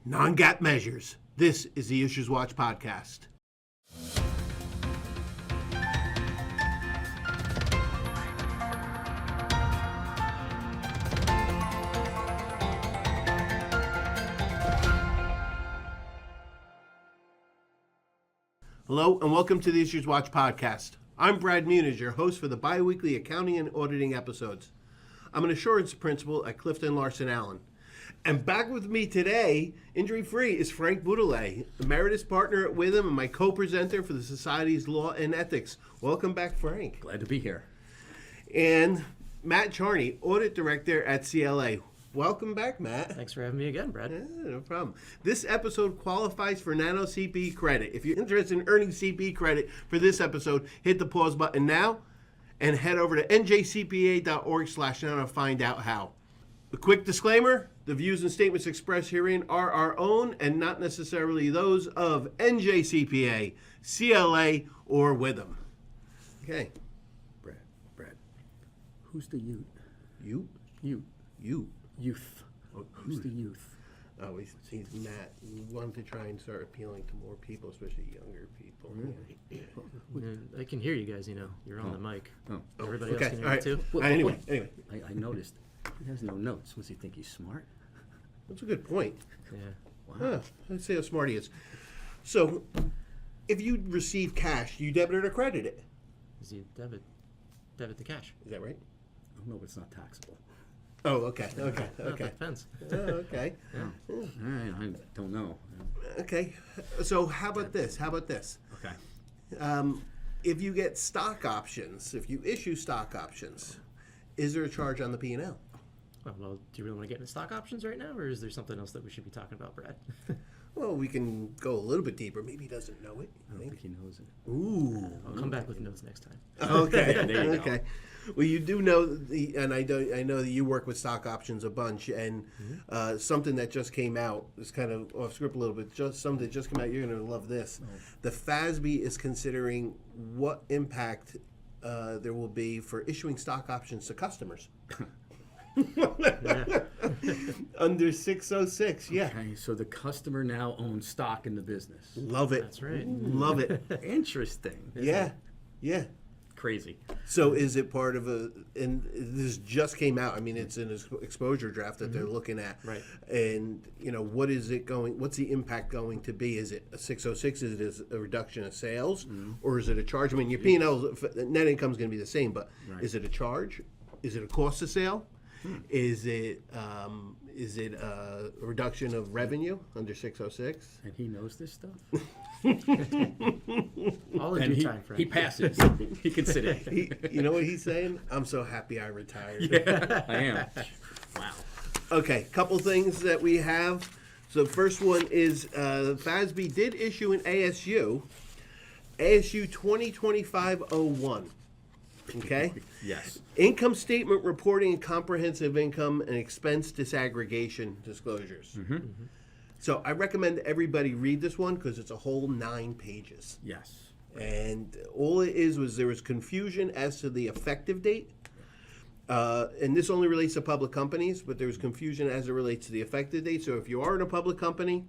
Non-GAAP measures. This is the IssuesWatch podcast. Hello and welcome to the IssuesWatch podcast. I'm Brad Muniz, your host for the bi-weekly accounting and auditing episodes. I'm an assurance principal at Clifton Larson Allen. And back with me today, injury-free, is Frank Boudelet, Emeritus Partner at Witham and my co-presenter for the Society's Law and Ethics. Welcome back, Frank. Glad to be here. And Matt Charney, Audit Director at CLA. Welcome back, Matt. Thanks for having me again, Brad. Yeah, no problem. This episode qualifies for Nano CP credit. If you're interested in earning CP credit for this episode, hit the pause button now and head over to njcpa.org/nano to find out how. A quick disclaimer, the views and statements expressed herein are our own and not necessarily those of NJCPA, CLA, or Witham. Okay. Brad, who's the Ute? You? Ute. You. Youth. Who's the youth? Oh, he's Matt. We wanted to try and start appealing to more people, especially younger people. Really? I can hear you guys, you're on the mic. Oh. Everybody else Okay, can all hear right. me too? Anyway. I noticed he has no notes. Does he think he's smart? That's a good point. Yeah. Wow. Huh, let's see how smart he is. So, if you receive cash, you debit it or credit it. Is he debit the cash? Is that right? Oh, no, it's not taxable. Oh, okay. No, that depends. Oh, okay. All right, I don't know. Okay. So, how about this? Okay. If you get stock options, if you issue stock options, is there a charge on the P&L? Well, do you really want to get into stock options right now, or is there something else that we should be talking about, Brad? Well, we can go a little bit deeper. Maybe he doesn't know it. I don't think he knows it. Ooh. I'll come back with notes next time. Okay. There you go. Okay. Well, you do know and I know that you work with stock options a bunch, and something that just came out is kind of off script a little bit. Just something that just came out. You're going to love this. Oh. The FASB is considering what impact there will be for issuing stock options to customers. Under 606, yeah. Okay, so the customer now owns stock in the business. Love it. That's right. Love it. Interesting. Yeah. Crazy. So is it part of and this just came out, I mean, it's an exposure draft that they're looking at. Right. And, what's the impact going to be? Is it a 606? Is it a reduction of sales? Or is it a charge? I mean, your P&L, net income is going to be the same, but is it a charge? Is it a cost of sale? Is it a reduction of revenue under 606? And he knows this stuff? All in And due time, Frank. he passes. He can sit in. You know what he's saying? I'm so happy I retired. Yeah, I am. Wow. Okay, couple things that we have. So the first one is FASB did issue an ASU 2025-01. Okay? Yes. Income statement reporting and comprehensive income and expense disaggregation disclosures. So I recommend everybody read this one because it's a whole 9 pages. Yes. And all it is was there was confusion as to the effective date. And this only relates to public companies, but there was confusion as it relates to the effective date. So if you are in a public company,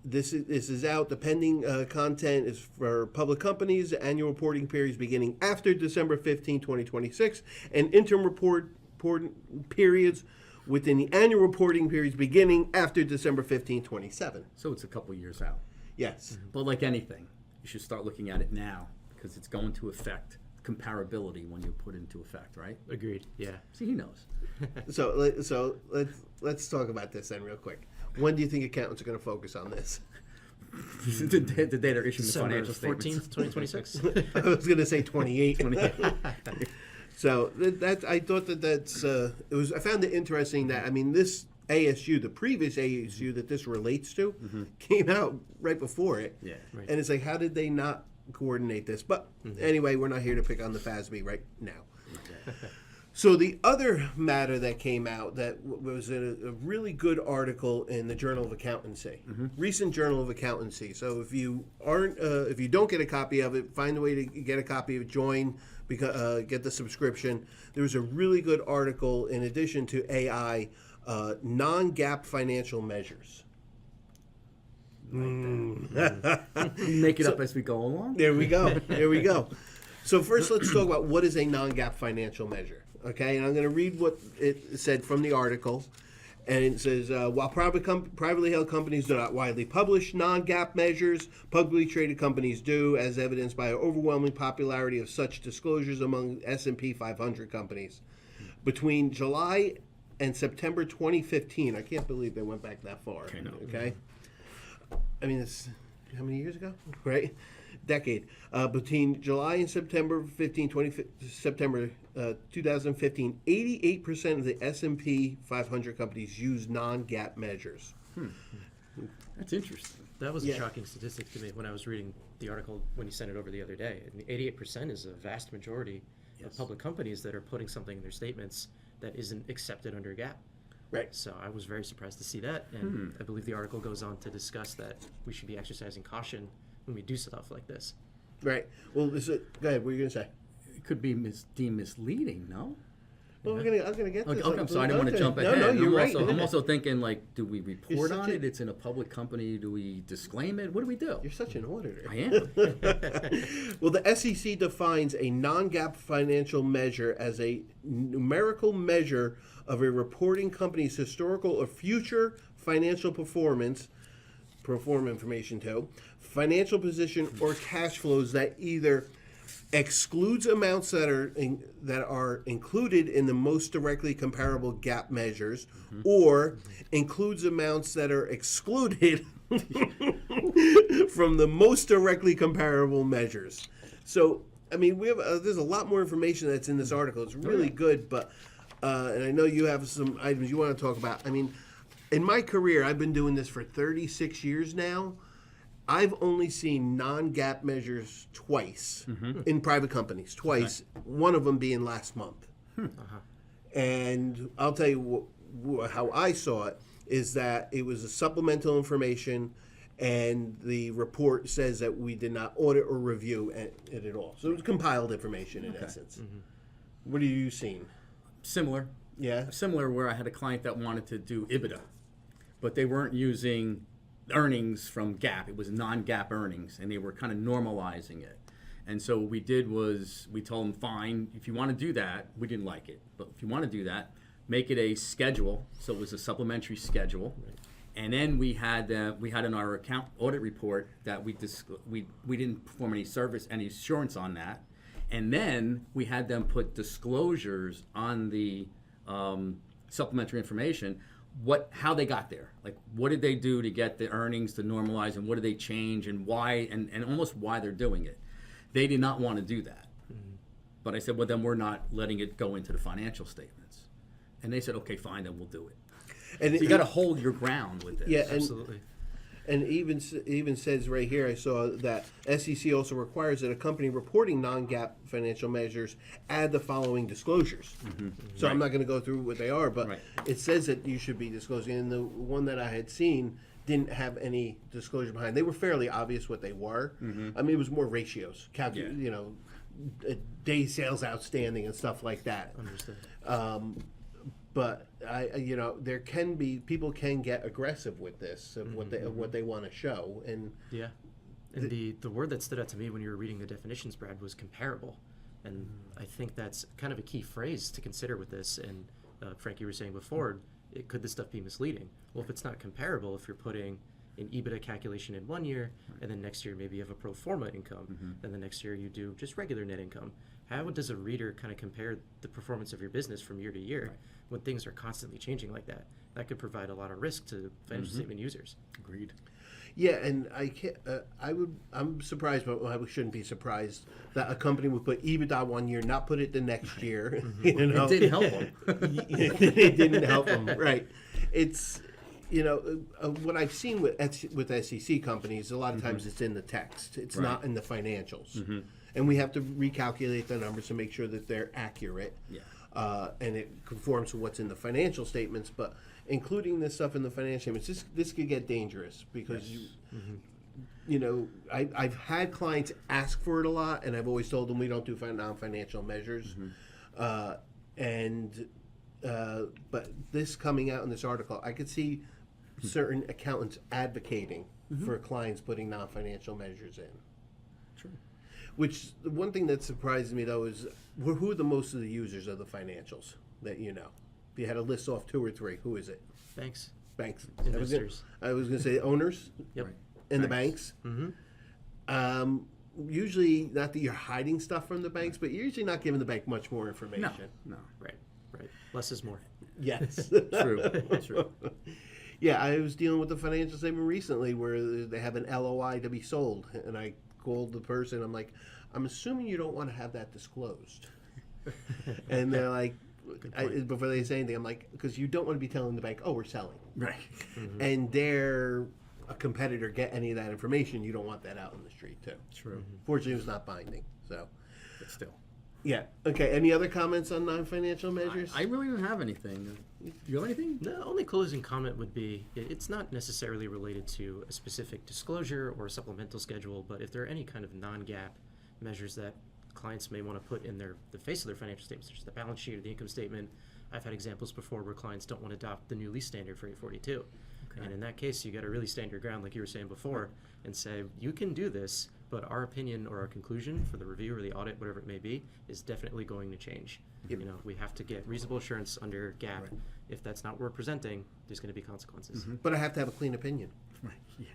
this is out. The pending content is for public companies. The annual reporting periods beginning after December 15, 2026, and interim report periods within the annual reporting periods beginning after December 15, 27. So it's a couple years out. Yes. But like anything, you should start looking at it now because it's going to affect comparability when you put into effect, right? Agreed. Yeah. See, he knows. So let's talk about this then real quick. When do you think accountants are going to focus on this? the day they're issuing the December financial statements. 14th, 2026. I was going to say 28. So I thought that's I found it interesting that, I mean, this ASU, the previous ASU that this relates to, came out right before it. Yeah. Right. And it's like, how did they not coordinate this? But anyway, we're not here to pick on the FASB right now. So the other matter that came out that was a really good article in the Journal of Accountancy, recent Journal of Accountancy. So if you don't get a copy of it, find a way to get a copy of it. Join, get the subscription. There was a really good article in addition to AI non-GAAP financial measures. Make it up as we go along. There we go. There we go. So first, let's talk about what is a non-GAAP financial measure. Okay, and I'm going to read what it said from the article. And it says, while privately held companies do not widely publish non-GAAP measures, publicly traded companies do, as evidenced by an overwhelming popularity of such disclosures among S&P 500 companies. Between July and September 2015, I can't believe they went back that far. I know. Okay? I mean, it's how many years ago? Right? Decade. Between July and September 2015, 88% of the S&P 500 companies use non-GAAP measures. That's interesting. That was Yeah. a shocking statistic to me when I was reading the article when you sent it over the other day. And 88% is a vast majority of public companies that are putting something in their statements that isn't accepted under GAAP. Right. So I was very surprised to see that, and I believe the article goes on to discuss that we should be exercising caution when we do stuff like this. Right. Well, go ahead. What are you going to say? It could be deemed misleading, no? Well, I'm going to get this. Okay, I'm sorry, I didn't want to jump No, ahead. no, you're right. I'm also thinking, like, do we report such on a- it? It's in a public company. Do we disclaim it? What do we do? You're such an auditor. I am. Well, the SEC defines a non-GAAP financial measure as a numerical measure of a reporting company's historical or future financial performance, pro forma information too, financial position, or cash flows that either excludes amounts that are included in the most directly comparable GAAP measures, or includes amounts that are excluded from the most directly comparable measures. So, I mean, we have there's a lot more information that's in this article. It's really good, but and I know you have some items you want to talk about. I mean, in my career, I've been doing this for 36 years now. I've only seen non-GAAP measures twice in private companies, twice, one of them being last month. And I'll tell you how I saw it is that it was a supplemental information, and the report says that we did not audit or review it at all. So it was compiled information in essence. What have you seen? Similar. Yeah. Similar, where I had a client that wanted to do EBITDA, but they weren't using earnings from GAAP. It was non-GAAP earnings, and they were kind of normalizing it. And so what we did was we told them, fine, if you want to do that, we didn't like it, but if you want to do that, make it a schedule. So it was a supplementary schedule. And then we had in our account audit report that we didn't perform any assurance on that. And then we had them put disclosures on the supplementary information, how they got there. Like, what did they do to get the earnings to normalize, and what did they change, and why, and almost why they're doing it. They did not want to do that. But I said, well, then we're not letting it go into the financial statements. And they said, okay, fine, then we'll do it. And So you got to hold your ground with this. Yeah, Absolutely. And even says right here, I saw that SEC also requires that a company reporting non-GAAP financial measures add the following disclosures. So I'm not going to go through what they are, but it says that you should be disclosing. And the one that I had seen didn't have any disclosure behind. They were fairly obvious what they were. I mean, it was more ratios, day sales outstanding and stuff like that. Understood. But there can be people can get aggressive with this of what they want to show, and Yeah. And the word that stood out to me when you were reading the definitions, Brad, was comparable. And I think that's kind of a key phrase to consider with this. And Frank, you were saying before, could this stuff be misleading? Well, if it's not comparable, if you're putting an EBITDA calculation in one year, and then next year maybe you have a pro forma income, and the next year you do just regular net income, how does a reader kind of compare the performance of your business from year to year when things are constantly changing like that? That could provide a lot of risk to financial statement users. Agreed. yeah, and I can't. I'm surprised, but I shouldn't be surprised that a company would put EBITDA one year, not put it the next year. You know, It didn't help them. it didn't help them, right? It's what I've seen with SEC companies. A lot of times it's in the text. It's not in the financials, and we have to recalculate the numbers to make sure that they're accurate. Yeah. And it conforms to what's in the financial statements, but including this stuff in the financial statements, this could get dangerous because I've had clients ask for it a lot, and I've always told them we don't do non-financial measures, and but this coming out in this article, I could see certain accountants advocating for clients putting non-financial measures in. True. Which, the one thing that surprised me though is who are the most of the users of the financials that you know? If you had to list off 2 or 3, who is it? Banks. Banks. Investors. I was going to say owners Yep. Right. and the banks. Mm-hmm. Usually, not that you're hiding stuff from the banks, but you're usually not giving the bank much more information. No. Right. Less is more. Yes. True. True. Yeah, I was dealing with the financial statement recently where they have an LOI to be sold, and I called the person. I'm like, I'm assuming you don't want to have that disclosed. And they're like, before they say anything, I'm like, because you don't want to be telling the bank, oh, we're selling. Right. And they're a competitor get any of that information. You don't want that out in the street, too. True. Fortunately, it's not binding. So, But still. yeah. Okay, any other comments on non-financial measures? I really don't have anything. Do you have anything? The only closing comment would be it's not necessarily related to a specific disclosure or a supplemental schedule, but if there are any kind of non-GAAP measures that clients may want to put in the face of their financial statements, such as the balance sheet or the income statement, I've had examples before where clients don't want to adopt the new lease standard for 842. Okay. And in that case, you got to really stand your ground, like you were saying before, and say, you can do this, but our opinion or our conclusion for the review or the audit, whatever it may be, is definitely going to change. Yep. You know, we have to get reasonable assurance under GAAP. Right. If that's not what we're presenting, there's going to be consequences. But I have to have a clean opinion. Right. Yeah.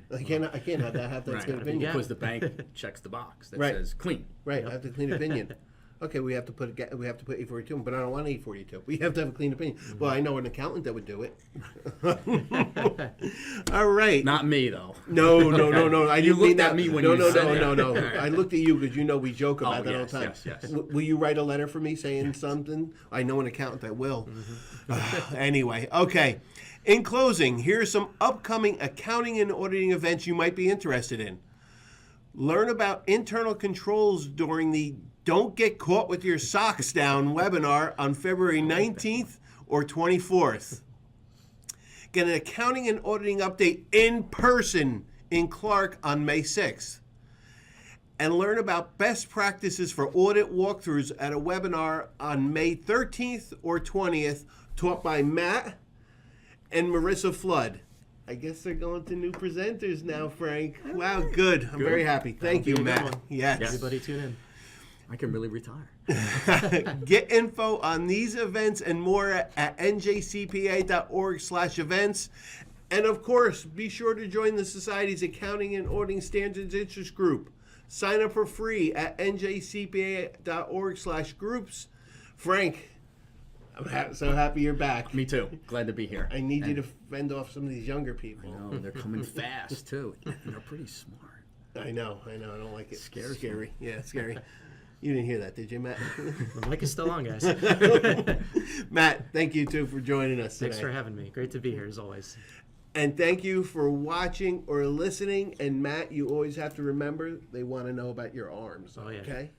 I can't have that Right. clean opinion. Because the bank checks the box that Right. says clean. Right, I have to clean opinion. Okay, we have to put 842, but I don't want 842. We have to have a clean opinion. Well, I know an accountant that would do it. All right. Not me though. No. I You didn't mean looked that. at me when no, you no, said no, that. no, no. I looked at you because you know we joke about that yes, all the time. yes. Will you write a letter for me saying something? I know an accountant that will. Anyway, okay. In closing, here are some upcoming accounting and auditing events you might be interested in. Learn about internal controls during the Don't Get Caught with Your Socks Down webinar on February 19th or 24th. Get an accounting and auditing update in person in Clark on May 6th. And learn about best practices for audit walkthroughs at a webinar on May 13th or 20th, taught by Matt and Marissa Flood. I guess they're going to new presenters now, Frank. Wow, good. I'm very happy. Thank you, be a good Matt. one. Yes. Everybody tune in. I can really retire. Get info on these events and more at njcpa.org/events. And of course, be sure to join the Society's Accounting and Auditing Standards Interest Group. Sign up for free at njcpa.org/groups. Frank, I'm so happy you're back. Me too. Glad to be here. I need you to fend off some of these younger people. No, they're coming fast too. And they're pretty smart. I know. I don't like it. Scares Scary. Yeah, scary. You didn't hear that, did you, Matt? The mic is still on, guys. Matt, thank you, too, for joining us today. Thanks for having me. Great to be here, as always. And thank you for watching or listening. And, Matt, you always have to remember they want to know about your arms, Oh, yeah. okay?